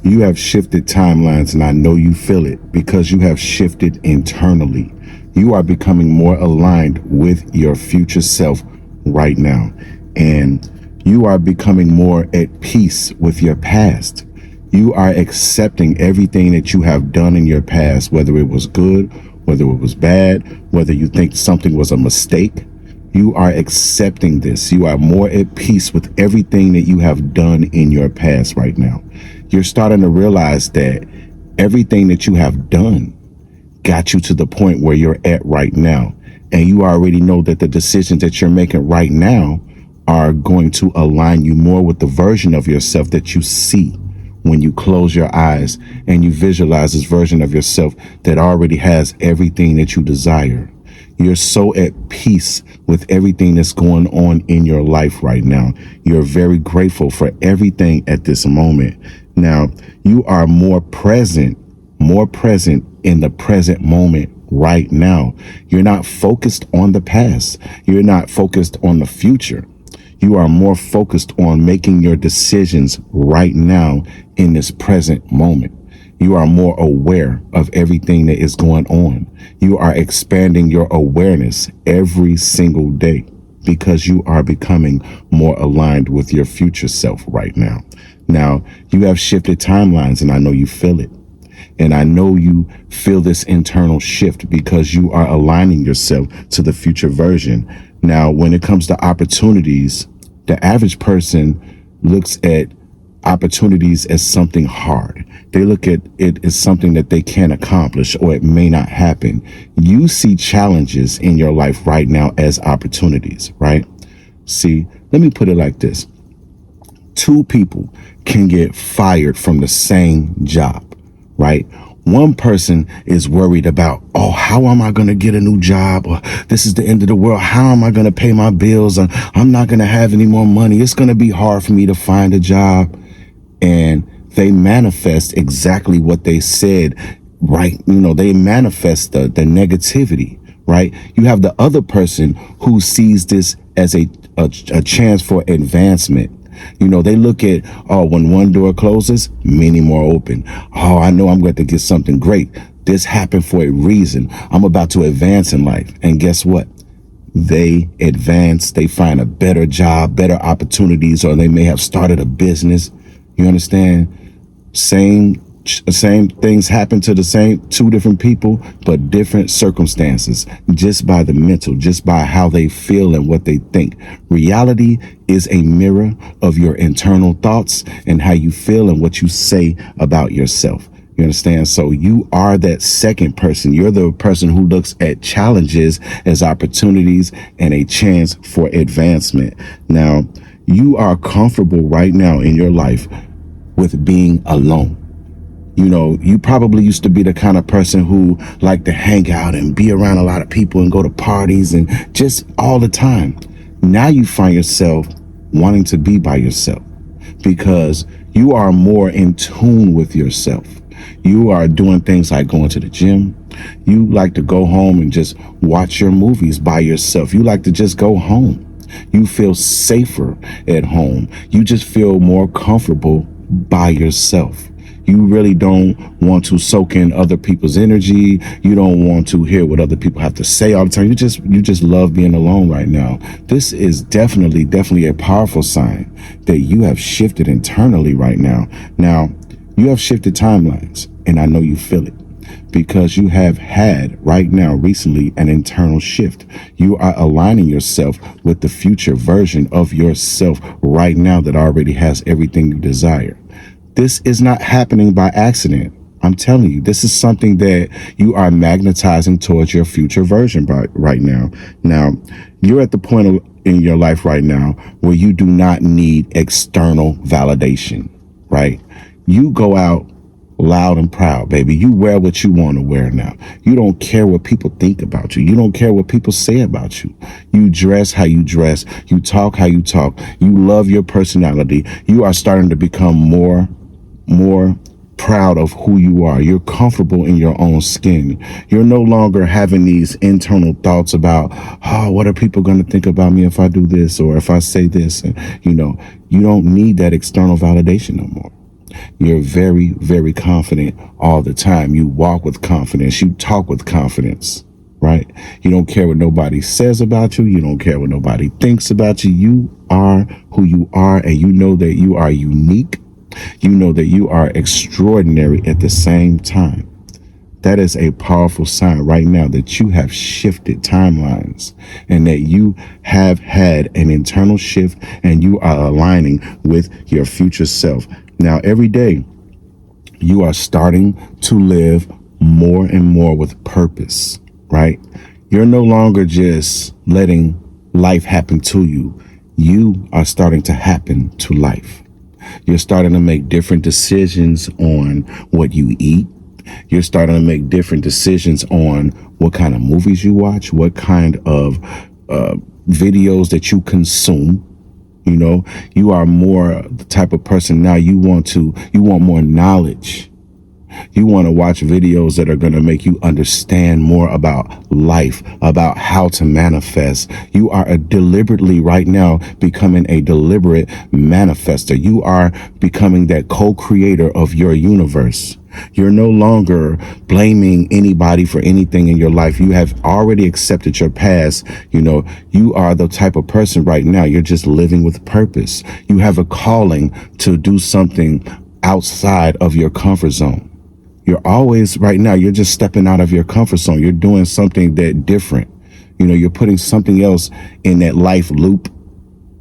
You have shifted timelines, and I know you feel it because you have shifted internally. You are becoming more aligned with your future self right now. And you are becoming more at peace with your past. You are accepting everything that you have done in your past, whether it was good, whether it was bad, whether you think something was a mistake. You are accepting this. You are more at peace with everything that you have done in your past right now. You're starting to realize that everything that you have done got you to the point where you're at right now. And you already know that the decisions that you're making right now are going to align you more with the version of yourself that you see when you close your eyes and you visualize this version of yourself that already has everything that you desire. You're so at peace with everything that's going on in your life right now. You're very grateful for everything at this moment. Now, you are more present in the present moment right now. You're not focused on the past. You're not focused on the future. You are more focused on making your decisions right now in this present moment. You are more aware of everything that is going on. You are expanding your awareness every single day because you are becoming more aligned with your future self right now. Now, you have shifted timelines, and I know you feel it. And I know you feel this internal shift because you are aligning yourself to the future version. Now, when it comes to opportunities, the average person looks at opportunities as something hard. They look at it as something that they can't accomplish or it may not happen. You see challenges in your life right now as opportunities, right? See, let me put it like this. Two people can get fired from the same job, right? One person is worried about, oh, how am I going to get a new job? Or this is the end of the world. How am I going to pay my bills? I'm not going to have any more money. It's going to be hard for me to find a job. And they manifest exactly what they said, right? They manifest the negativity, right? You have the other person who sees this as a chance for advancement. They look at, oh, when one door closes, many more open. Oh, I know I'm going to get something great. This happened for a reason. I'm about to advance in life. And guess what? They advance. They find a better job, better opportunities, or they may have started a business. You understand? Same things happen to the same two different people, but different circumstances, just by the mental, just by how they feel and what they think. Reality is a mirror of your internal thoughts and how you feel and what you say about yourself. You understand? So you are that second person. You're the person who looks at challenges as opportunities and a chance for advancement. Now, you are comfortable right now in your life with being alone. You probably used to be the kind of person who liked to hang out and be around a lot of people and go to parties and just all the time. Now you find yourself wanting to be by yourself because you are more in tune with yourself. You are doing things like going to the gym. You like to go home and just watch your movies by yourself. You like to just go home. You feel safer at home. You just feel more comfortable by yourself. You really don't want to soak in other people's energy. You don't want to hear what other people have to say all the time. You just love being alone right now. This is definitely a powerful sign that you have shifted internally right now. Now, you have shifted timelines, and I know you feel it because you have had right now recently an internal shift. You are aligning yourself with the future version of yourself right now that already has everything you desire. This is not happening by accident. I'm telling you, this is something that you are magnetizing towards your future version right now. Now, you're at the point in your life right now where you do not need external validation, right? You go out loud and proud, baby. You wear what you want to wear now. You don't care what people think about you. You don't care what people say about you. You dress how you dress. You talk how you talk. You love your personality. You are starting to become more proud of who you are. You're comfortable in your own skin. You're no longer having these internal thoughts about, oh, what are people going to think about me if I do this or if I say this? And, you don't need that external validation no more. You're very, very confident all the time. You walk with confidence. You talk with confidence, right? You don't care what nobody says about you. You don't care what nobody thinks about you. You are who you are, and you know that you are unique. You know that you are extraordinary at the same time. That is a powerful sign right now that you have shifted timelines and that you have had an internal shift and you are aligning with your future self. Now, every day you are starting to live more and more with purpose, right? You're no longer just letting life happen to you. You are starting to happen to life. You're starting to make different decisions on what you eat. You're starting to make different decisions on what kind of movies you watch, what kind of videos that you consume. You know, you are more the type of person now you want more knowledge. You want to watch videos that are going to make you understand more about life, about how to manifest. You are deliberately right now becoming a deliberate manifester. You are becoming that co-creator of your universe. You're no longer blaming anybody for anything in your life. You have already accepted your past. You know, you are the type of person right now. You're just living with purpose. You have a calling to do something outside of your comfort zone. You're always right now, you're just stepping out of your comfort zone. You're doing something that different. You know, you're putting something else in that life loop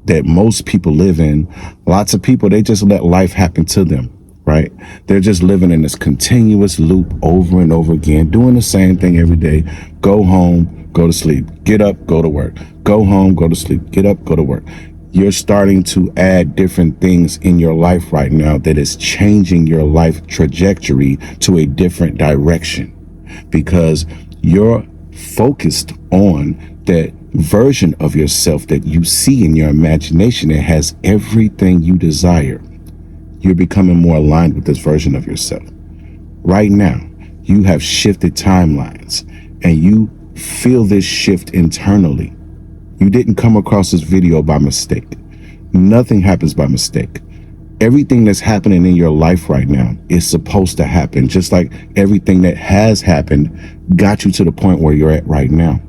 that most people live in. Lots of people, they just let life happen to them, right? They're just living in this continuous loop over and over again, doing the same thing every day. Go home, go to sleep, get up, go to work, go home, go to sleep, get up, go to work. You're starting to add different things in your life right now that is changing your life trajectory to a different direction because you're focused on that version of yourself that you see in your imagination that has everything you desire. You're becoming more aligned with this version of yourself. Right now, you have shifted timelines and you feel this shift internally. You didn't come across this video by mistake. Nothing happens by mistake. Everything that's happening in your life right now is supposed to happen, just like everything that has happened got you to the point where you're at right now.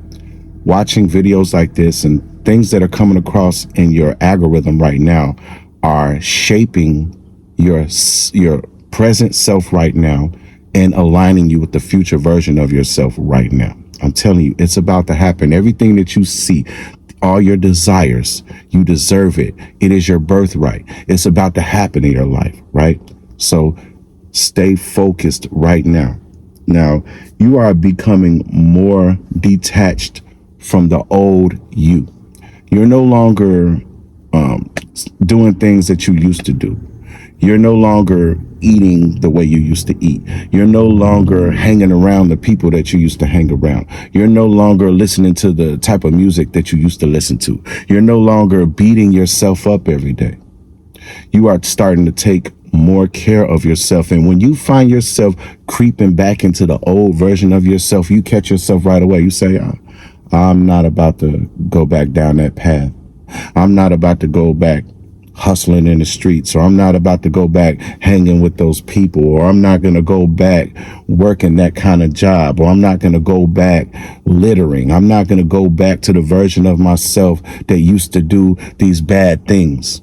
Watching videos like this and things that are coming across in your algorithm right now are shaping your present self right now and aligning you with the future version of yourself right now. I'm telling you, it's about to happen. Everything that you see, all your desires, you deserve it. It is your birthright. It's about to happen in your life, right? So stay focused right now. Now, you are becoming more detached from the old you. You're no longer doing things that you used to do. You're no longer eating the way you used to eat. You're no longer hanging around the people that you used to hang around. You're no longer listening to the type of music that you used to listen to. You're no longer beating yourself up every day. You are starting to take more care of yourself. And when you find yourself creeping back into the old version of yourself, you catch yourself right away. You say, I'm not about to go back down that path. I'm not about to go back hustling in the streets, or I'm not about to go back hanging with those people, or I'm not going to go back working that kind of job, or I'm not going to go back littering. I'm not going to go back to the version of myself that used to do these bad things.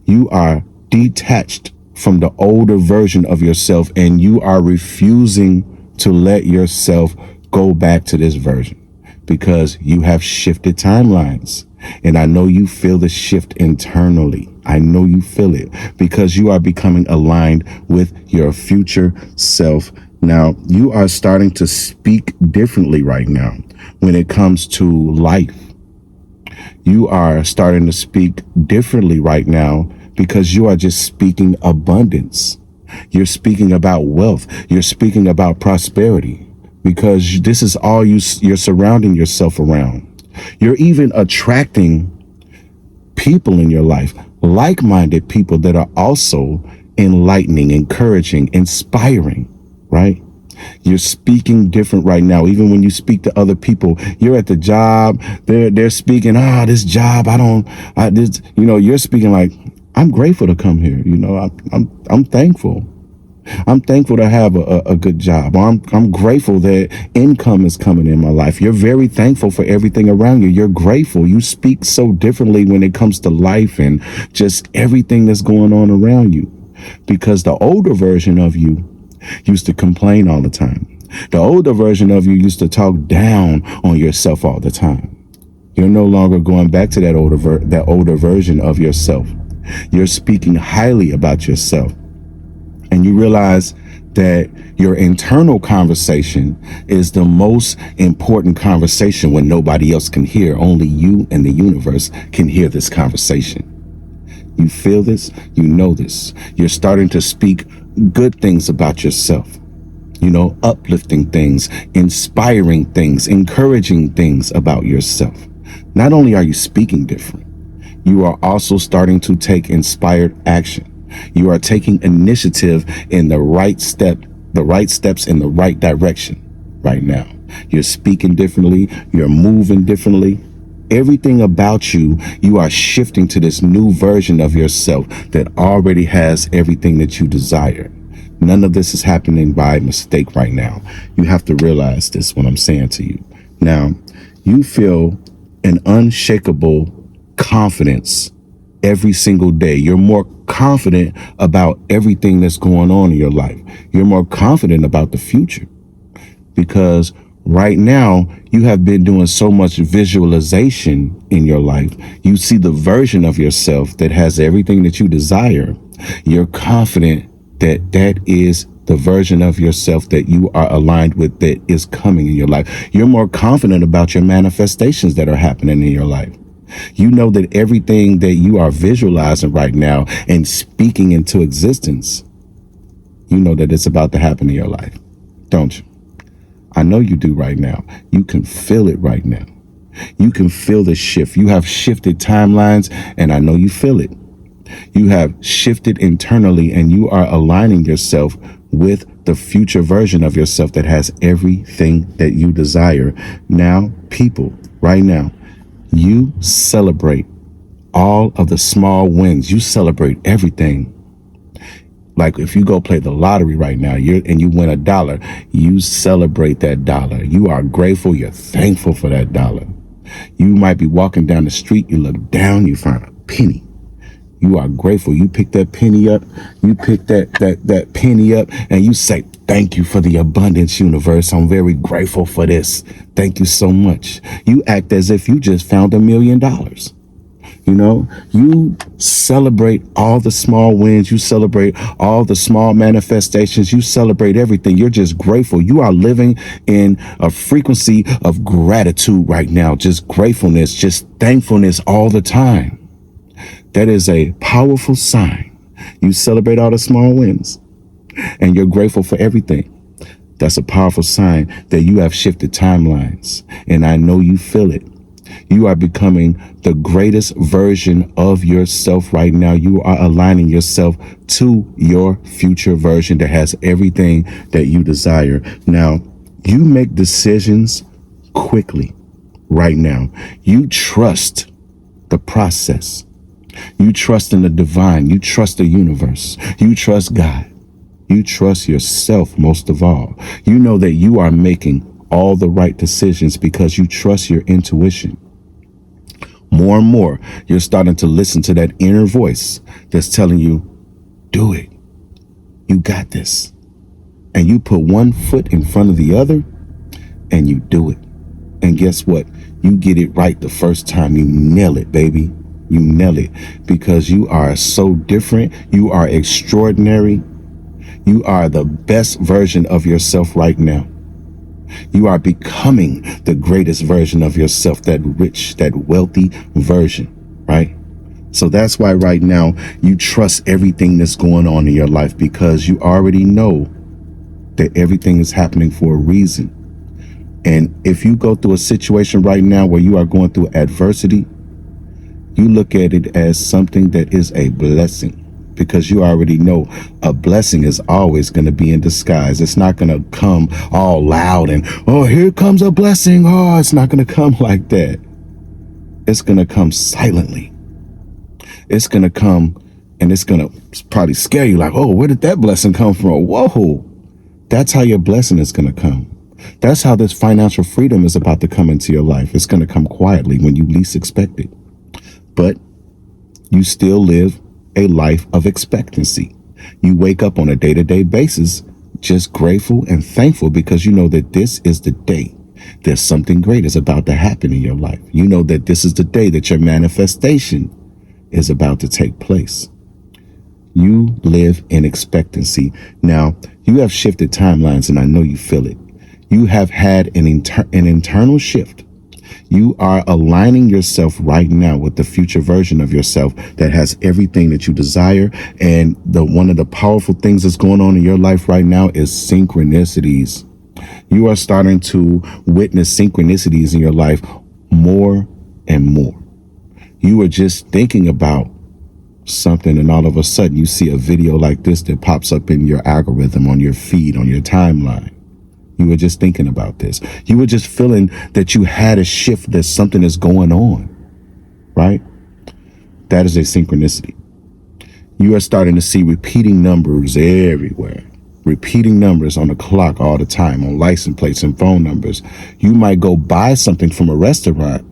You are detached from the older version of yourself, and you are refusing to let yourself go back to this version because you have shifted timelines. And I know you feel the shift internally. I know you feel it because you are becoming aligned with your future self. Now, you are starting to speak differently right now when it comes to life. You are starting to speak differently right now because you are just speaking abundance. You're speaking about wealth. You're speaking about prosperity because this is all you're surrounding yourself around. You're even attracting people in your life, like-minded people that are also enlightening, encouraging, inspiring, right? You're speaking different right now. Even when you speak to other people, you're at the job, they're speaking, this job, you're speaking like, I'm grateful to come here. I'm thankful. I'm thankful to have a good job. I'm grateful that income is coming in my life. You're very thankful for everything around you. You're grateful. You speak so differently when it comes to life and just everything that's going on around you. Because the older version of you used to complain all the time. The older version of you used to talk down on yourself all the time. You're no longer going back to that older version of yourself. You're speaking highly about yourself. And you realize that your internal conversation is the most important conversation when nobody else can hear. Only you and the universe can hear this conversation. You feel this, you know this. You're starting to speak good things about yourself. Uplifting things, inspiring things, encouraging things about yourself. Not only are you speaking different, you are also starting to take inspired action. You are taking initiative in the right steps in the right direction right now. You're speaking differently. You're moving differently. Everything about you, you are shifting to this new version of yourself that already has everything that you desire. None of this is happening by mistake right now. You have to realize this, what I'm saying to you. Now, you feel an unshakable confidence every single day. You're more confident about everything that's going on in your life. You're more confident about the future because right now you have been doing so much visualization in your life. You see the version of yourself that has everything that you desire. You're confident that that is the version of yourself that you are aligned with, that is coming in your life. You're more confident about your manifestations that are happening in your life. You know that everything that you are visualizing right now and speaking into existence, you know that it's about to happen in your life, don't you? I know you do right now. You can feel it right now. You can feel the shift. You have shifted timelines, and I know you feel it. You have shifted internally, and you are aligning yourself with the future version of yourself that has everything that you desire. Now, people, right now, you celebrate all of the small wins. You celebrate everything. Like if you go play the lottery right now, and you win $1, you celebrate that dollar. You are grateful. You're thankful for that dollar. You might be walking down the street. You look down, you find a penny. You are grateful. You pick that penny up. You pick that penny up and you say, thank you for the abundance, universe. I'm very grateful for this. Thank you so much. You act as if you just found $1 million. You celebrate all the small wins. You celebrate all the small manifestations. You celebrate everything. You're just grateful. You are living in a frequency of gratitude right now. Just gratefulness, just thankfulness all the time. That is a powerful sign. You celebrate all the small wins and you're grateful for everything. That's a powerful sign that you have shifted timelines. And I know you feel it. You are becoming the greatest version of yourself right now. You are aligning yourself to your future version that has everything that you desire. Now, you make decisions quickly right now. You trust the process. You trust in the divine. You trust the universe. You trust God. You trust yourself most of all. You know that you are making all the right decisions because you trust your intuition. More and more, you're starting to listen to that inner voice that's telling you, do it. You got this. And you put one foot in front of the other and you do it. And guess what? You get it right the first time. You nail it, baby. You nail it because you are so different. You are extraordinary. You are the best version of yourself right now. You are becoming the greatest version of yourself, that rich, that wealthy version, right? So that's why right now you trust everything that's going on in your life because you already know that everything is happening for a reason. And if you go through a situation right now where you are going through adversity, you look at it as something that is a blessing because you already know a blessing is always going to be in disguise. It's not going to come all loud and, oh, here comes a blessing. Oh, it's not going to come like that. It's going to come silently. It's going to come And it's going to probably scare you like, oh, where did that blessing come from? Whoa. That's how your blessing is going to come. That's how this financial freedom is about to come into your life. It's going to come quietly when you least expect it. But you still live a life of expectancy. You wake up on a day-to-day basis just grateful and thankful because you know that this is the day that something great is about to happen in your life. You know that this is the day that your manifestation is about to take place. You live in expectancy. Now, you have shifted timelines, and I know you feel it. You have had an internal shift. You are aligning yourself right now with the future version of yourself that has everything that you desire. And one of the powerful things that's going on in your life right now is synchronicities. You are starting to witness synchronicities in your life more and more. You are just thinking about something, and all of a sudden you see a video like this that pops up in your algorithm, on your feed, on your timeline. You were just thinking about this. You were just feeling that you had a shift, that something is going on, right? That is a synchronicity. You are starting to see repeating numbers everywhere. Repeating numbers on the clock all the time, on license plates and phone numbers. You might go buy something from a restaurant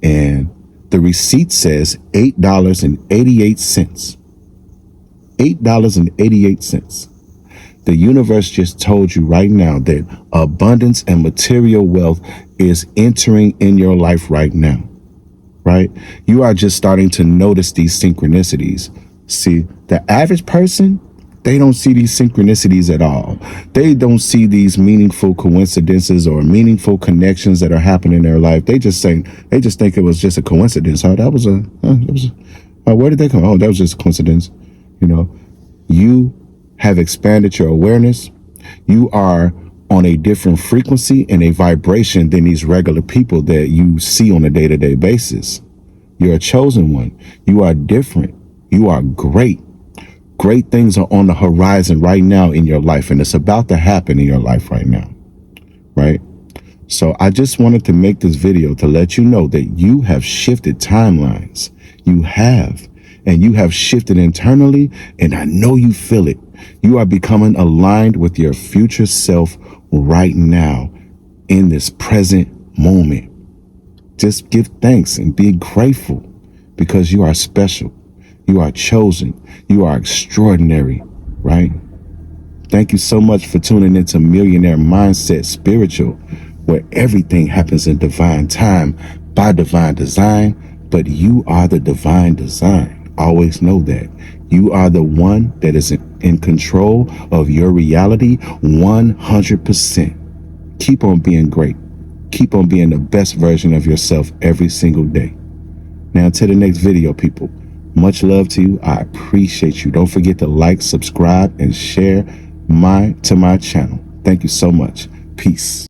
and the receipt says $8.88. $8.88. The universe just told you right now that abundance and material wealth is entering in your life right now, right? You are just starting to notice these synchronicities. See, the average person, they don't see these synchronicities at all. They don't see these meaningful coincidences or meaningful connections that are happening in their life. They just think it was just a coincidence. Where did they come? Oh, that was just a coincidence. You know, you have expanded your awareness. You are on a different frequency and a vibration than these regular people that you see on a day-to-day basis. You're a chosen one. You are different. You are great. Great things are on the horizon right now in your life, and it's about to happen in your life right now, right? So I just wanted to make this video to let you know that you have shifted timelines. You have, and you have shifted internally, and I know you feel it. You are becoming aligned with your future self right now in this present moment. Just give thanks and be grateful because you are special. You are chosen. You are extraordinary, right? Thank you so much for tuning into Millionaire Mindset Spiritual, where everything happens in divine time by divine design, but you are the divine design. Always know that. You are the one that is in control of your reality 100%. Keep on being great. Keep on being the best version of yourself every single day. Now, to the next video, people. Much love to you. I appreciate you. Don't forget to like, subscribe, and share to my channel. Thank you so much. Peace.